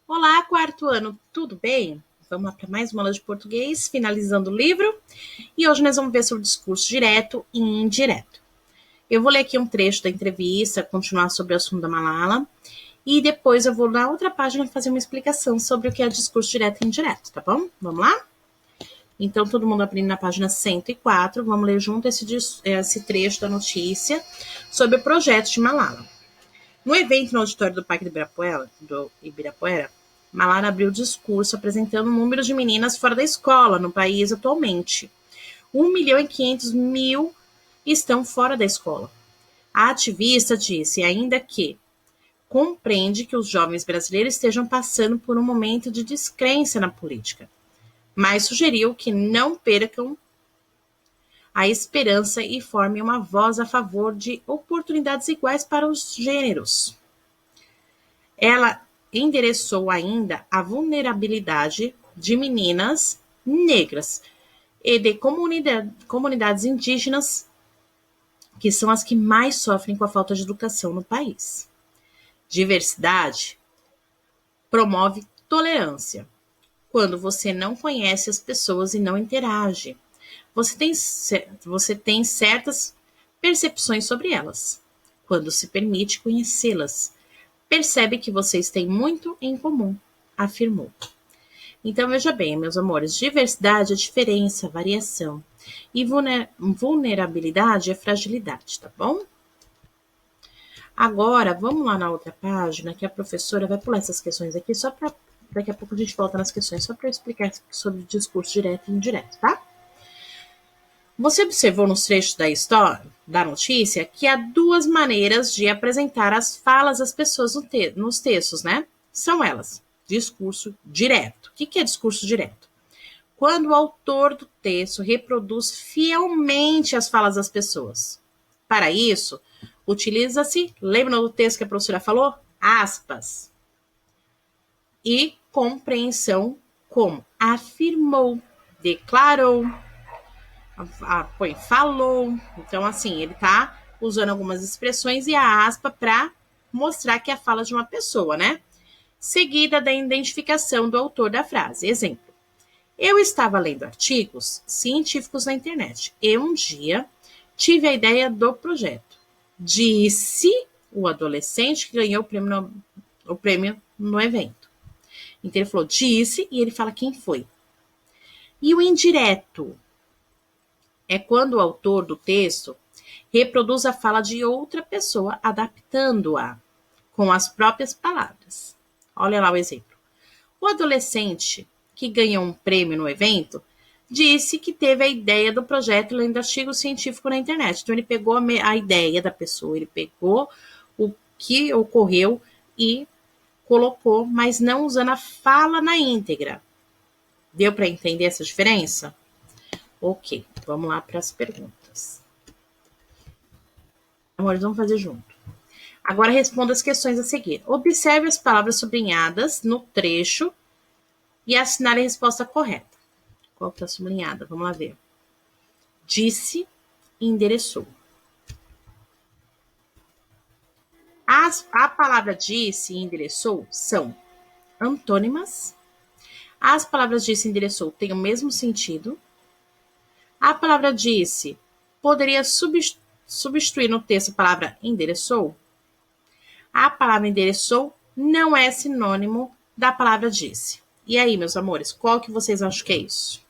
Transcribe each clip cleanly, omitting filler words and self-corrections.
Olá, quarto ano, tudo bem? Vamos lá para mais uma aula de português, finalizando o livro. E hoje nós vamos ver sobre o discurso direto e indireto. Eu vou ler aqui um trecho da entrevista, continuar sobre o assunto da Malala. E depois eu vou na outra página fazer uma explicação sobre o que é discurso direto e indireto, tá bom? Vamos lá? Então, todo mundo abrindo na página 104, vamos ler junto esse trecho da notícia sobre o projeto de Malala. No evento no auditório do Parque do Ibirapuera, Malala abriu o discurso apresentando o número de meninas fora da escola no país atualmente. 1.500.000 estão fora da escola. A ativista disse ainda que compreende que os jovens brasileiros estejam passando por um momento de descrença na política, mas sugeriu que não percam a esperança e formem uma voz a favor de oportunidades iguais para os gêneros. Ela endereçou ainda a vulnerabilidade de meninas negras e de comunidades indígenas, que são as que mais sofrem com a falta de educação no país. Diversidade promove tolerância. Quando você não conhece as pessoas e não interage, você tem certas percepções sobre elas. Quando se permite conhecê-las, percebe que vocês têm muito em comum, afirmou. Então, veja bem, meus amores, diversidade é diferença, variação. E vulnerabilidade é fragilidade, tá bom? Agora, vamos lá na outra página, que a professora vai pular essas questões aqui, só para daqui a pouco a gente volta nas questões, só para eu explicar sobre o discurso direto e indireto, tá? Você observou nos trechos da história, da notícia, que há duas maneiras de apresentar as falas das pessoas nos textos, né? São elas: discurso direto. O que é discurso direto? Quando o autor do texto reproduz fielmente as falas das pessoas. Para isso, utiliza-se, lembra do texto que a professora falou? Aspas. E compreensão como afirmou, declarou, falou. Então, assim, ele tá usando algumas expressões e a aspa para mostrar que é a fala de uma pessoa, né? Seguida da identificação do autor da frase. Exemplo: eu estava lendo artigos científicos na internet e um dia tive a ideia do projeto. Disse o adolescente que ganhou o prêmio no evento. Então ele falou disse e ele fala quem foi. E o indireto é quando o autor do texto reproduz a fala de outra pessoa, adaptando-a com as próprias palavras. Olha lá o exemplo. O adolescente que ganhou um prêmio no evento disse que teve a ideia do projeto lendo artigo científico na internet. Então, ele pegou a ideia da pessoa, ele pegou o que ocorreu e colocou, mas não usando a fala na íntegra. Deu para entender essa diferença? Ok, vamos lá para as perguntas. Amores, vamos fazer junto. Agora responda as questões a seguir. Observe as palavras sublinhadas no trecho e assinale a resposta correta. Qual que está sublinhada? Vamos lá ver. Disse e endereçou. A palavra disse e endereçou são antônimas. As palavras disse e endereçou têm o mesmo sentido. A palavra disse poderia substituir no texto a palavra endereçou. A palavra endereçou não é sinônimo da palavra disse. E aí, meus amores, qual que vocês acham que é isso?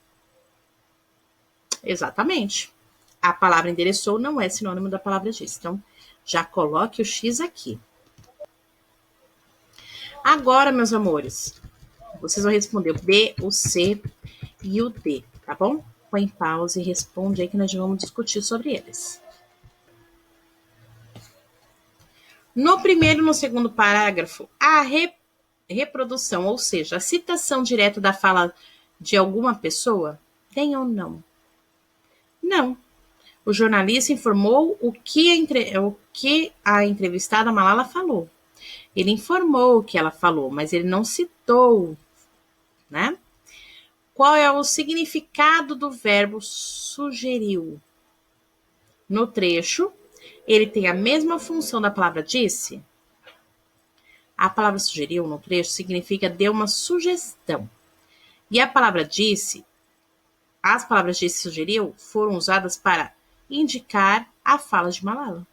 Exatamente. A palavra endereçou não é sinônimo da palavra disse. Então, já coloque o X aqui. Agora, meus amores, vocês vão responder o B, o C e o D, tá bom? Põe em pausa e responde aí que nós vamos discutir sobre eles. No primeiro e no segundo parágrafo, a reprodução, ou seja, a citação direta da fala de alguma pessoa, tem ou não? Não. O jornalista informou o que a entrevistada Malala falou. Ele informou o que ela falou, mas ele não citou, né? Qual é o significado do verbo sugeriu? No trecho, ele tem a mesma função da palavra disse? A palavra sugeriu no trecho significa deu uma sugestão. E a palavra disse, as palavras disse e sugeriu foram usadas para indicar a fala de Malala.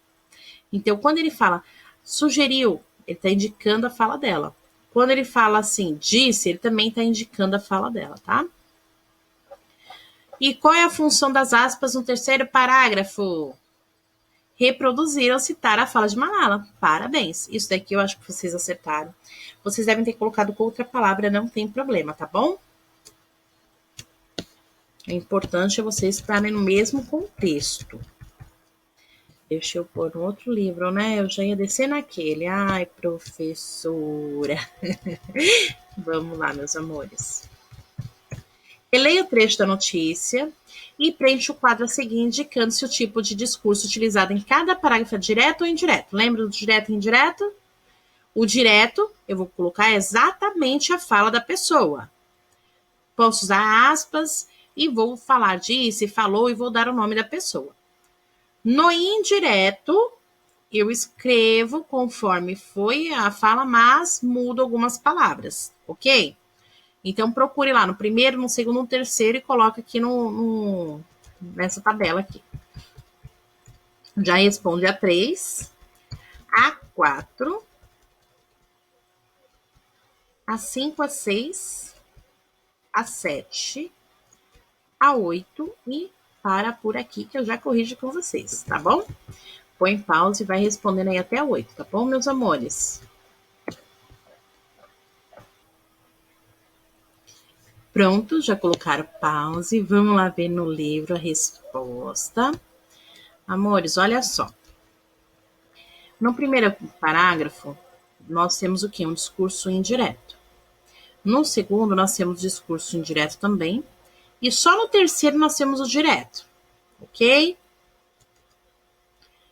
Então, quando ele fala sugeriu, ele está indicando a fala dela. Quando ele fala assim, disse, ele também está indicando a fala dela, tá? E qual é a função das aspas no terceiro parágrafo? Reproduzir ou citar a fala de Malala. Parabéns. Isso daqui eu acho que vocês acertaram. Vocês devem ter colocado com outra palavra, não tem problema, tá bom? O importante é vocês estarem no mesmo contexto. Deixa eu pôr um outro livro, né? Eu já ia descer naquele. Ai, professora. Vamos lá, meus amores. Releia o trecho da notícia e preencha o quadro a seguir, indicando se o tipo de discurso utilizado em cada parágrafo é direto ou indireto. Lembra do direto e indireto? O direto, eu vou colocar exatamente a fala da pessoa. Posso usar aspas e vou falar disse, falou e vou dar o nome da pessoa. No indireto, eu escrevo conforme foi a fala, mas mudo algumas palavras, ok? Então, procure lá no primeiro, no segundo, no terceiro e coloque aqui nessa tabela aqui. Já responde a 3, a 4, a 5, a 6, a 7, a 8 e para por aqui que eu já corrijo com vocês, tá bom? Põe pausa e vai respondendo aí até 8, tá bom, meus amores? Pronto, já colocaram pause. Vamos lá ver no livro a resposta. Amores, olha só. No primeiro parágrafo, nós temos o quê? Um discurso indireto. No segundo, nós temos discurso indireto também. E só no terceiro, nós temos o direto. Ok?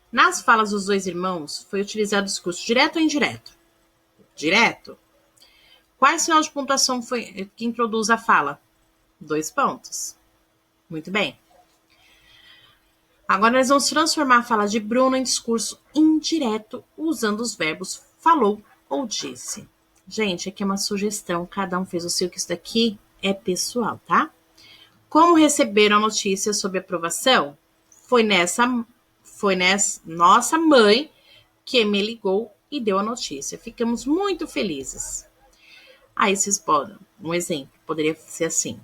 Nas falas dos dois irmãos, foi utilizado o discurso direto ou indireto? Direto. Qual sinal de pontuação foi que introduz a fala? 2 pontos. Muito bem. Agora nós vamos transformar a fala de Bruno em discurso indireto usando os verbos falou ou disse. Gente, aqui é uma sugestão, cada um fez o seu, que isso daqui é pessoal, tá? Como receberam a notícia sobre aprovação? Foi nessa nossa mãe que me ligou e deu a notícia. Ficamos muito felizes. Aí vocês podem, um exemplo, poderia ser assim.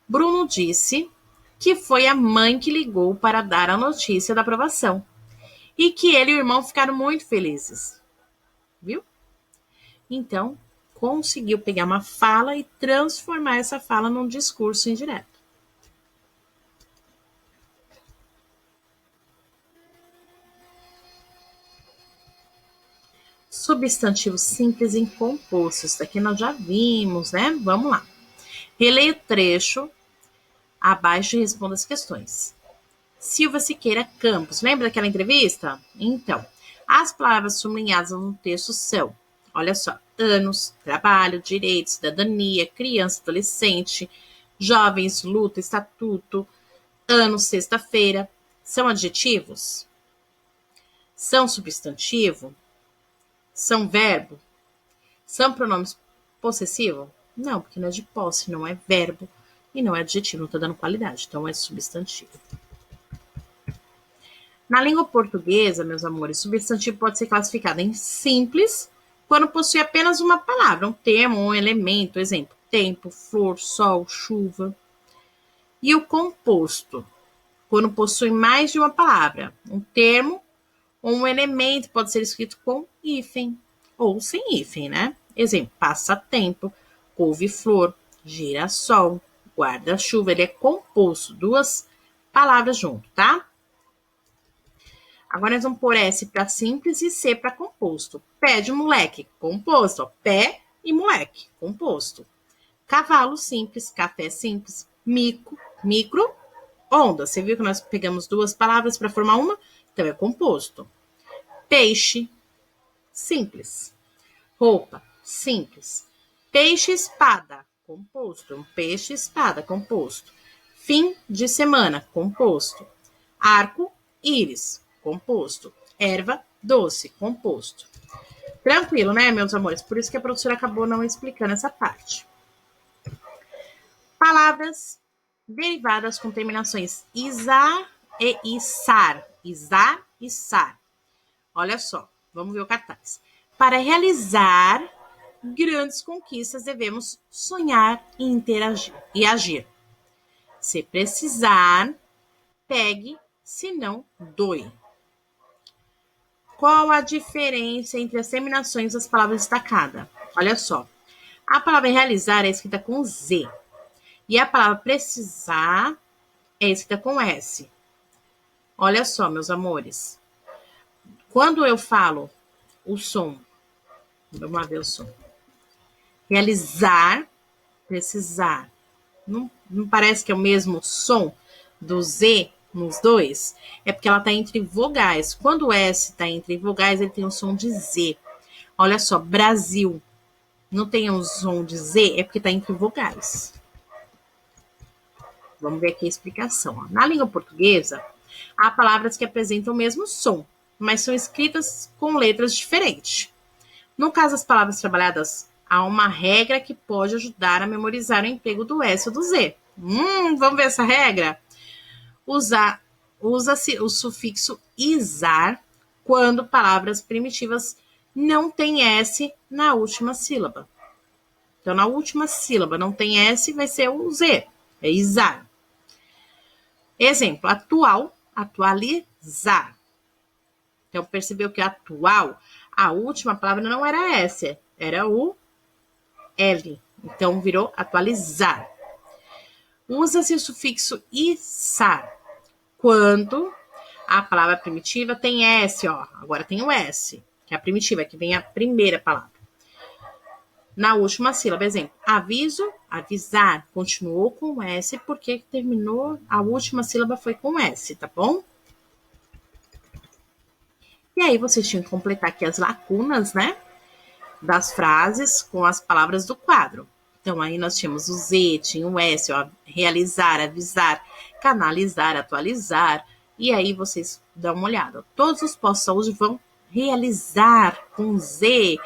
Bruno disse que foi a mãe que ligou para dar a notícia da aprovação e que ele e o irmão ficaram muito felizes. Viu? Então, conseguiu pegar uma fala e transformar essa fala num discurso indireto. Substantivo simples em composto. Isso daqui nós já vimos, né? Vamos lá. Releia o trecho abaixo e responda as questões. Silva Siqueira Campos. Lembra daquela entrevista? Então, as palavras sublinhadas no texto são, olha só, anos, trabalho, direito, cidadania, criança, adolescente, jovens, luta, estatuto, ano, sexta-feira. São adjetivos? São substantivo? São verbo? São pronomes possessivos? Não, porque não é de posse, não é verbo e não é adjetivo, não está dando qualidade, então é substantivo. Na língua portuguesa, meus amores, substantivo pode ser classificado em simples, quando possui apenas uma palavra, um termo, um elemento, exemplo, tempo, flor, sol, chuva. E o composto, quando possui mais de uma palavra, um termo ou um elemento, pode ser escrito com hífen ou sem hífen, né? Exemplo, passatempo, couve-flor, girassol, guarda-chuva. Ele é composto, 2 palavras junto, tá? Agora nós vamos pôr S para simples e C para composto. Pé de moleque, composto. Ó. Pé e moleque, composto. Cavalo simples, café simples, micro, onda. Você viu que nós pegamos 2 palavras para formar uma? Então é composto. Peixe, simples. Roupa, simples. Peixe-espada, composto. Um peixe-espada, composto. Fim de semana, composto. Arco-íris, composto. Erva doce, composto. Tranquilo, né, meus amores? Por isso que a professora acabou não explicando essa parte. Palavras derivadas com terminações isar e isar. Isar e sar. Olha só, vamos ver o cartaz. Para realizar grandes conquistas, devemos sonhar e interagir e agir. Se precisar, pegue, se não, doe. Qual a diferença entre as terminações das palavras destacadas? Olha só. A palavra realizar é escrita com Z. E a palavra precisar é escrita com S. Olha só, meus amores. Quando eu falo o som, vamos ver o som. Realizar, precisar. Não parece que é o mesmo som do Z nos dois? É porque ela está entre vogais. Quando o S está entre vogais, ele tem um som de Z. Olha só, Brasil. Não tem um som de Z, é porque está entre vogais. Vamos ver aqui a explicação. Na língua portuguesa, há palavras que apresentam o mesmo som, mas são escritas com letras diferentes. No caso das palavras trabalhadas, há uma regra que pode ajudar a memorizar o emprego do S ou do Z. Vamos ver essa regra? Usa-se o sufixo isar quando palavras primitivas não têm S na última sílaba. Então, na última sílaba não tem S, vai ser o Z, é isar. Exemplo, atual, atualizar. Então, percebeu que atual, a última palavra não era S, era o L. Então, virou atualizar. Usa-se o sufixo isar quando a palavra primitiva tem S, ó. Agora tem o S, que é a primitiva, que vem a primeira palavra. Na última sílaba, exemplo, aviso, avisar, continuou com S porque terminou, a última sílaba foi com S, tá bom? E aí vocês tinham que completar aqui as lacunas, né, das frases com as palavras do quadro. Então aí nós tínhamos o Z, tinha o S, ó, realizar, avisar, canalizar, atualizar, e aí vocês dão uma olhada. Todos os postos de saúde vão realizar com Z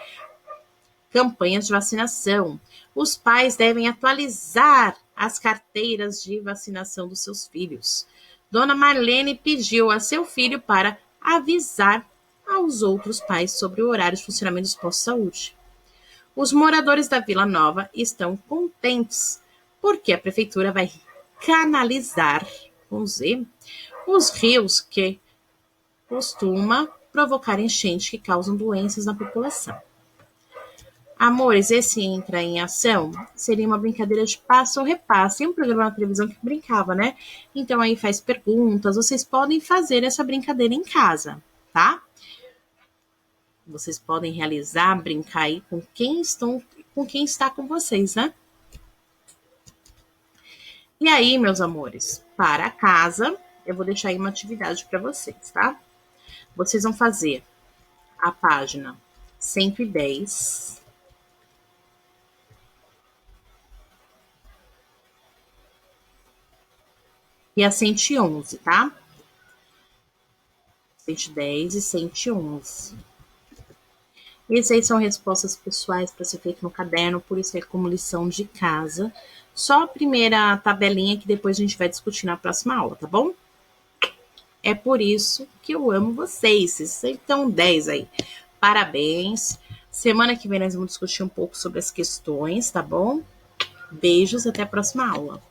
campanhas de vacinação. Os pais devem atualizar as carteiras de vacinação dos seus filhos. Dona Marlene pediu a seu filho para avisar aos outros pais sobre o horário de funcionamento dos postos de saúde. Os moradores da Vila Nova estão contentes porque a prefeitura vai canalizar, com Z, os rios que costuma provocar enchentes que causam doenças na população. Amores, esse Entra em Ação seria uma brincadeira de passa ou repassa. Tem um programa na televisão que brincava, né? Então aí faz perguntas. Vocês podem fazer essa brincadeira em casa, tá? Vocês podem realizar, brincar aí com quem está com vocês, né? E aí, meus amores, para casa, eu vou deixar aí uma atividade para vocês, tá? Vocês vão fazer a página 110. E a 111, tá? 110 e 111. Essas aí são respostas pessoais para ser feito no caderno, por isso é como lição de casa. Só a primeira tabelinha que depois a gente vai discutir na próxima aula, tá bom? É por isso que eu amo vocês. Vocês estão 10 aí. Parabéns. Semana que vem nós vamos discutir um pouco sobre as questões, tá bom? Beijos, até a próxima aula.